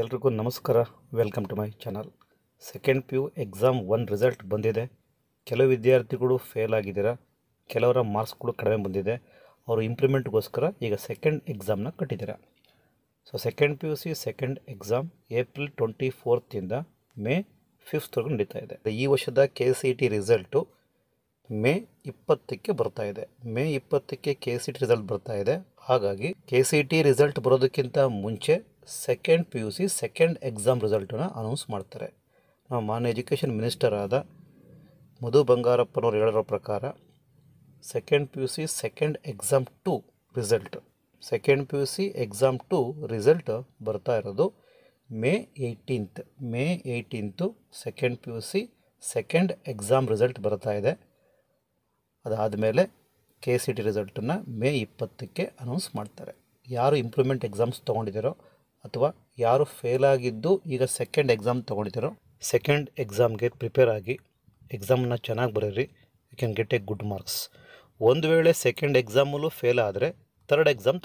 ಎಲ್ರಿಗೂ ನಮಸ್ಕಾರ. Welcome to my channel. Second P U exam 1 result ಬಂದಿದೆ. ಕೆಲವು ವಿದ್ಯಾರ್ಥಿಗಳು ಫೇಲ್ ಆಗಿದ್ದೀರಾ, ಕೆಲವರ ಮಾರ್ಕ್ಸ್ಗಳು ಕಡಿಮೆ ಬಂದಿದೆ. ಅವರು ಇಂಪ್ರೂವ್ಮೆಂಟ್ಗೋಸ್ಕರ ಈಗ ಸೆಕೆಂಡ್ ಎಕ್ಸಾಮ್ನ ಕಟ್ಟಿದ್ದೀರಾ. So second P U C second exam April 24 May 5 ನಡೀತಾ ಇದೆ. ಈ ವರ್ಷದ KCET ರಿಸಲ್ಟು ಮೇ 20 ಬರ್ತಾ ಇದೆ. ಮೇ 20 KCET ರಿಸಲ್ಟ್ ಬರ್ತಾ ಇದೆ. ಹಾಗಾಗಿ KCET ರಿಸಲ್ಟ್ ಬರೋದಕ್ಕಿಂತ ಮುಂಚೆ second P U C second exam ರಿಸಲ್ಟನ್ನು ಅನೌನ್ಸ್ ಮಾಡ್ತಾರೆ. ನಮ್ಮ ಮಾನ್ಯ ಎಜುಕೇಷನ್ ಮಿನಿಸ್ಟರ್ ಆದ ಮಧು ಬಂಗಾರಪ್ಪನವ್ರು ಹೇಳಿರೋ ಪ್ರಕಾರ second P U C second exam 2 result result ಬರ್ತಾ ಇರೋದು May 18 second P U C second exam result ಬರ್ತಾ ಇದೆ. ಅದಾದಮೇಲೆ KCET ರಿಸಲ್ಟನ್ನು ಮೇ 20 ಅನೌನ್ಸ್ ಮಾಡ್ತಾರೆ. ಯಾರು ಇಂಪ್ರೂವ್ಮೆಂಟ್ ಎಕ್ಸಾಮ್ಸ್ ತೊಗೊಂಡಿದ್ದಾರೋ ಅಥವಾ ಯಾರು ಫೇಲ್ ಆಗಿದ್ದು ಈಗ ಸೆಕೆಂಡ್ ಎಕ್ಸಾಮ್ ತೊಗೊಂಡಿದ್ದಾರೋ ಸೆಕೆಂಡ್ ಎಕ್ಸಾಮ್ಗೆ ಪ್ರಿಪೇರ್ ಆಗಿ ಎಕ್ಸಾಮನ್ನ ಚೆನ್ನಾಗಿ ಬರೀರಿ. You can get a good marks. ಒಂದು ವೇಳೆ ಸೆಕೆಂಡ್ ಎಕ್ಸಾಮಲ್ಲೂ ಫೇಲ್ ಆದರೆ ಥರ್ಡ್ ಎಕ್ಸಾಮ್